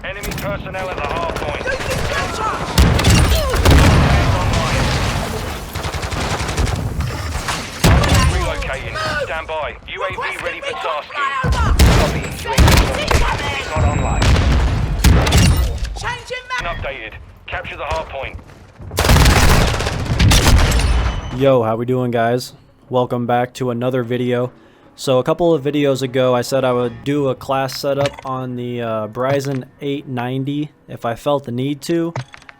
Enemy personnel at the hard point. Relocating. Stand by. UAV ready for tasking. Copy. UAV not online. Updated. Capture the hard point. Yo, how we doing, guys? Welcome back to another video. So a couple of videos ago I said I would do a class setup on the Bryson 890 if I felt the need to.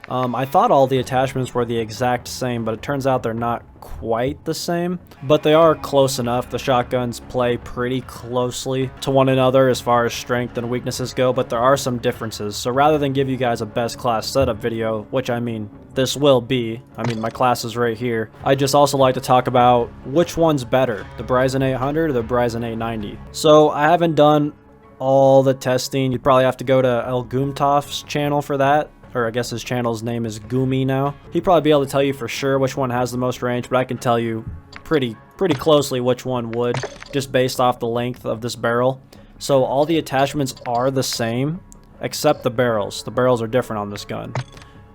I thought all the attachments were the exact same, but it turns out they're not quite the same, but they are close enough. The shotguns play pretty closely to one another as far as strength and weaknesses go, but there are some differences. So rather than give you guys a best class setup video, which I mean this will be, my class is right here, I just also like to talk about which one's better, the Bryson 800 or the Bryson 890. So I haven't done all the testing. You'd probably have to go to El Goomtoff's channel for that. Or I guess his channel's name is Goomy now. He'd probably be able to tell you for sure which one has the most range, but I can tell you pretty closely which one would, just based off the length of this barrel. So all the attachments are the same, except the barrels. The barrels are different on this gun.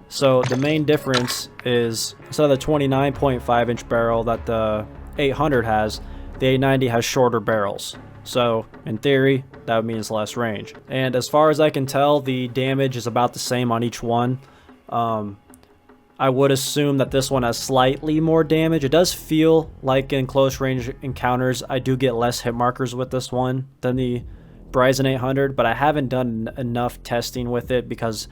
So the main difference is, instead of the 29.5 inch barrel that the 800 has, the 890 has shorter barrels. So in theory, that means less range. And as far as I can tell, the damage is about the same on each one. I would assume that this one has slightly more damage. It does feel like in close range encounters, I do get less hit markers with this one than the Bryson 800, but I haven't done enough testing with it because,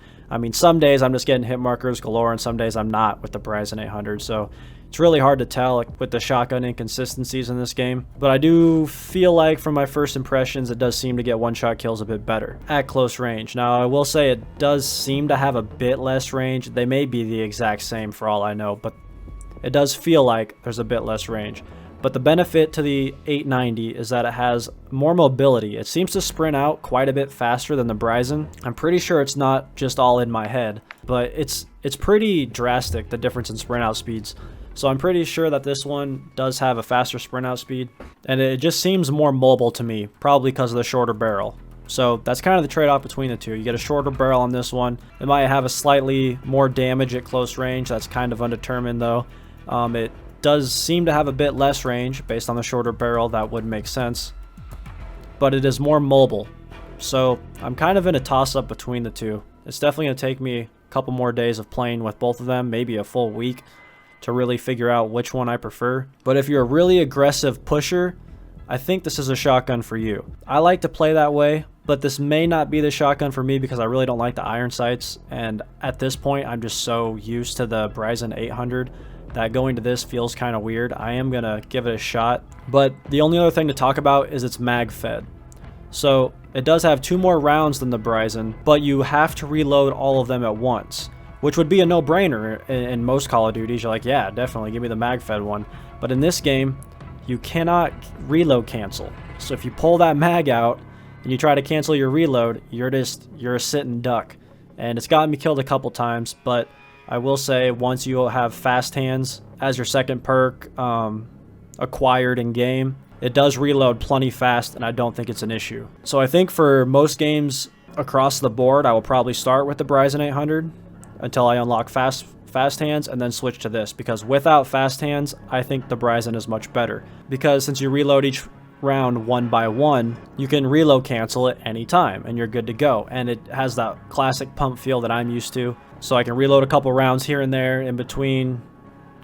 some days I'm just getting hit markers galore and some days I'm not with the Bryson 800. So it's really hard to tell with the shotgun inconsistencies in this game, but I do feel like from my first impressions it does seem to get one-shot kills a bit better at close range. Now I will say it does seem to have a bit less range. They may be the exact same for all I know, but it does feel like there's a bit less range. But the benefit to the 890 is that it has more mobility. It seems to sprint out quite a bit faster than the Bryson. I'm pretty sure it's not just all in my head, but it's pretty drastic, the difference in sprint out speeds. So I'm pretty sure that this one does have a faster sprint out speed, and it just seems more mobile to me, probably because of the shorter barrel. So that's kind of the trade-off between the two. You get a shorter barrel on this one. It might have a slightly more damage at close range. That's kind of undetermined though. It does seem to have a bit less range based on the shorter barrel. That would make sense. But it is more mobile. So I'm kind of in a toss-up between the two. It's definitely going to take me a couple more days of playing with both of them, maybe a full week, to really figure out which one I prefer. But if you're a really aggressive pusher, I think this is a shotgun for you. I like to play that way, but this may not be the shotgun for me because I really don't like the iron sights, and at this point I'm just so used to the Bryson 800 that going to this feels kind of weird. I am gonna give it a shot, but the only other thing to talk about is it's mag fed. So it does have 2 more rounds than the Bryson, but you have to reload all of them at once, which would be a no-brainer in most Call of Duties. You're like, yeah, definitely, give me the mag-fed one. But in this game, you cannot reload cancel. So if you pull that mag out and you try to cancel your reload, you're a sitting duck. And it's gotten me killed a couple times, but I will say once you have fast hands as your second perk acquired in game, it does reload plenty fast, and I don't think it's an issue. So I think for most games across the board, I will probably start with the Bryson 800 until I unlock fast hands and then switch to this, because without fast hands I think the Bryson is much better, because since you reload each round one by one, you can reload cancel at any time and you're good to go, and it has that classic pump feel that I'm used to, so I can reload a couple rounds here and there in between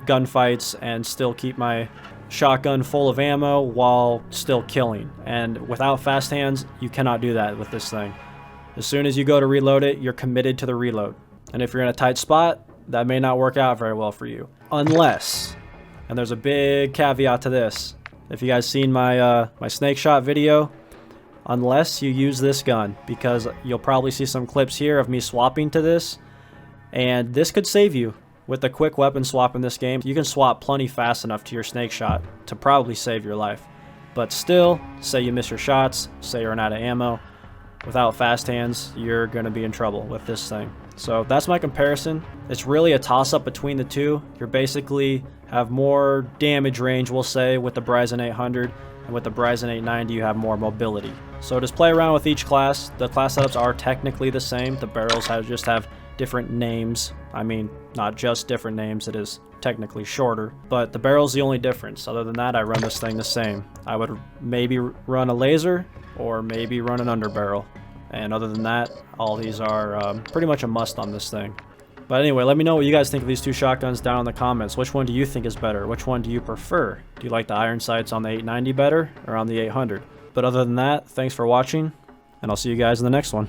gunfights and still keep my shotgun full of ammo while still killing. And without fast hands, you cannot do that with this thing. As soon as you go to reload it, you're committed to the reload. And if you're in a tight spot, that may not work out very well for you. Unless, and there's a big caveat to this, if you guys seen my my snake shot video, unless you use this gun, because you'll probably see some clips here of me swapping to this, and this could save you. With the quick weapon swap in this game, you can swap plenty fast enough to your snake shot to probably save your life. But still, say you miss your shots, say you're out of ammo, without fast hands, you're going to be in trouble with this thing. So that's my comparison. It's really a toss-up between the two. You basically have more damage range, we'll say, with the Bryson 800, and with the Bryson 890 you have more mobility. So just play around with each class. The class setups are technically the same. The barrels just have different names. I mean, not just different names, it is technically shorter. But the barrel's the only difference. Other than that, I run this thing the same. I would maybe run a laser or maybe run an underbarrel. And other than that, all these are pretty much a must on this thing. But anyway, let me know what you guys think of these two shotguns down in the comments. Which one do you think is better? Which one do you prefer? Do you like the iron sights on the 890 better or on the 800? But other than that, thanks for watching, and I'll see you guys in the next one.